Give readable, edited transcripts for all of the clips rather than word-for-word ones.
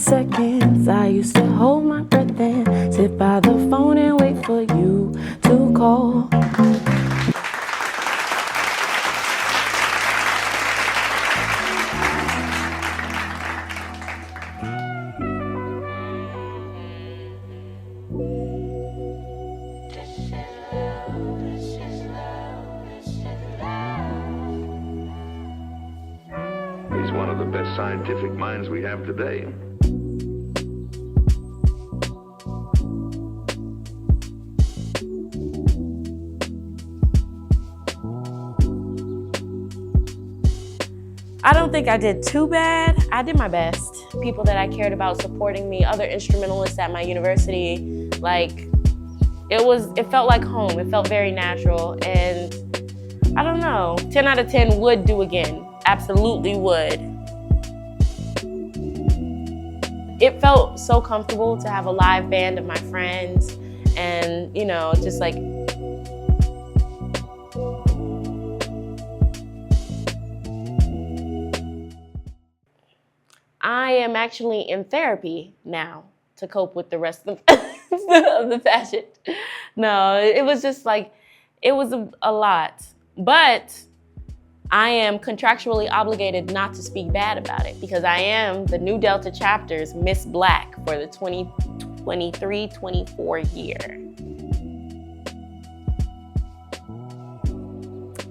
seconds. I used to hold my breath and sit by the phone and wait for you to call. He's one of the best scientific minds we have today. I don't think I did too bad. I did my best. People that I cared about supporting me, other instrumentalists at my university, like, it felt like home. It felt very natural, and I don't know, 10 out of 10 would do again. Absolutely would. It felt so comfortable to have a live band of my friends and, you know, just like, I am actually in therapy now to cope with the rest of the pageant. No, it was just like, it was a lot. But I am contractually obligated not to speak bad about it because I am the Nu Delta chapter's Miss Black for the 2023-24 year.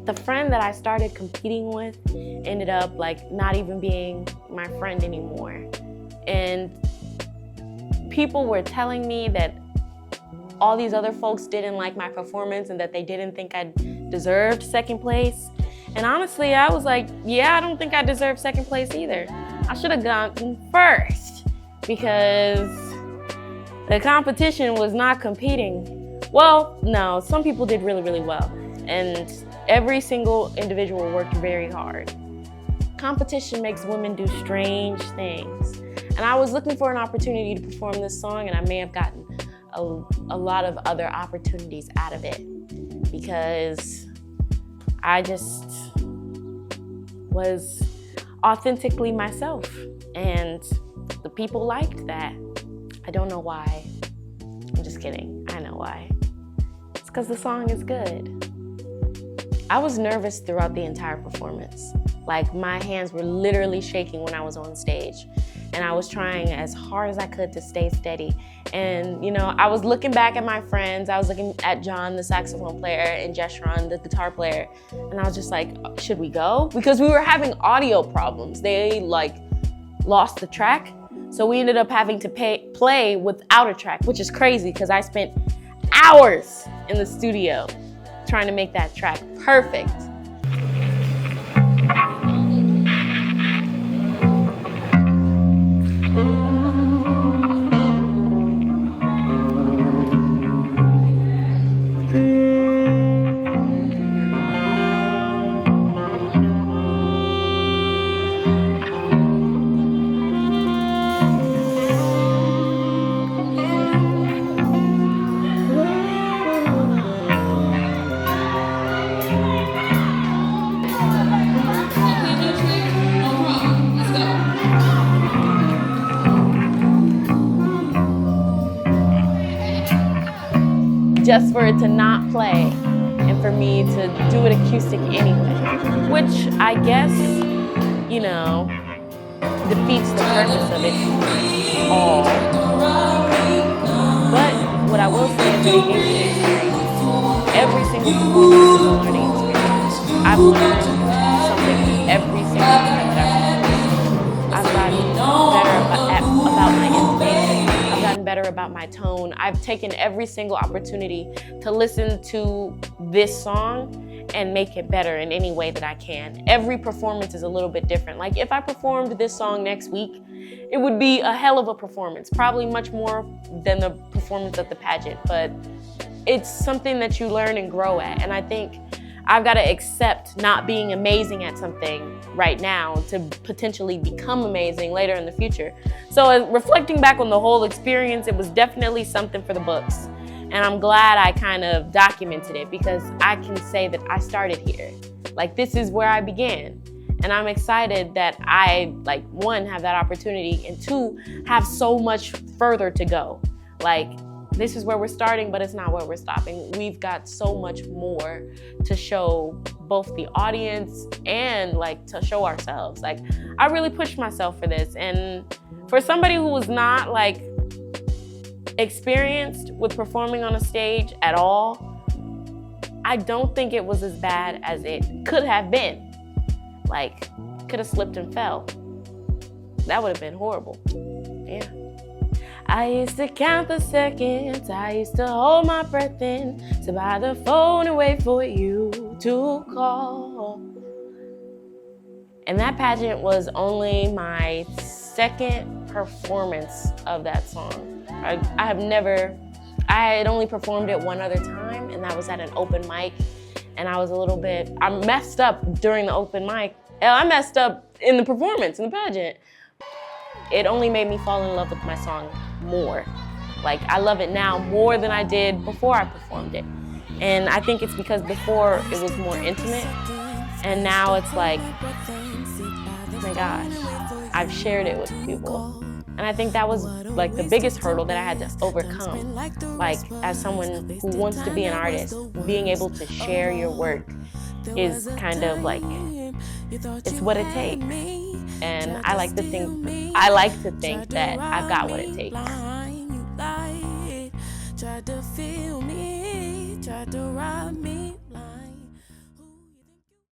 The friend that I started competing with ended up like not even being my friend anymore. And people were telling me that all these other folks didn't like my performance and that they didn't think I deserved second place. And honestly, I was like, yeah, I don't think I deserve second place either. I should have gone first because the competition was not competing. Well, no, some people did really, really well. And every single individual worked very hard. Competition makes women do strange things. And I was looking for an opportunity to perform this song, and I may have gotten a lot of other opportunities out of it because I just was authentically myself, and the people liked that. I don't know why. I'm just kidding. I know why. It's because the song is good. I was nervous throughout the entire performance. Like, my hands were literally shaking when I was on stage, and I was trying as hard as I could to stay steady. And, you know, I was looking back at my friends. I was looking at John, the saxophone player, and Jeshron, the guitar player, and I was just like, should we go? Because we were having audio problems. They, like, lost the track, so we ended up having to play without a track, which is crazy because I spent hours in the studio trying to make that track perfect. Just for it to not play and for me to do it acoustic anyway, which I guess, you know, defeats the purpose of it all. But what I will say is that it gave me experience. Every single performance is a learning experience. I've learned something every single time that I've gotten better about my intonation. I've gotten better about my tone. I've taken every single opportunity to listen to this song and make it better in any way that I can. Every performance is a little bit different. Like, if I performed this song next week, it would be a hell of a performance, probably much more than the performance at the pageant, but it's something that you learn and grow at. And I think I've got to accept not being amazing at something right now to potentially become amazing later in the future. So reflecting back on the whole experience, it was definitely something for the books. And I'm glad I kind of documented it because I can say that I started here. Like, this is where I began. And I'm excited that I, like, one, have that opportunity, and two, have so much further to go. Like, this is where we're starting, but it's not where we're stopping. We've got so much more to show both the audience and, like, to show ourselves. Like, I really pushed myself for this. And for somebody who was not, like, experienced with performing on a stage at all, I don't think it was as bad as it could have been. Like, could have slipped and fell. That would have been horrible. Yeah. I used to count the seconds, I used to hold my breath in, sit by the phone and wait for you to call. And that pageant was only my second performance of that song. I had only performed it one other time, and that was at an open mic. And I messed up during the open mic. I messed up in the performance, in the pageant. It only made me fall in love with my song more. Like, I love it now more than I did before I performed it. And I think it's because before it was more intimate, and now it's like, oh my gosh, I've shared it with people. And I think that was, like, the biggest hurdle that I had to overcome. Like, as someone who wants to be an artist, being able to share your work is kind of like, it's what it takes. And I like to think that I've got what it takes.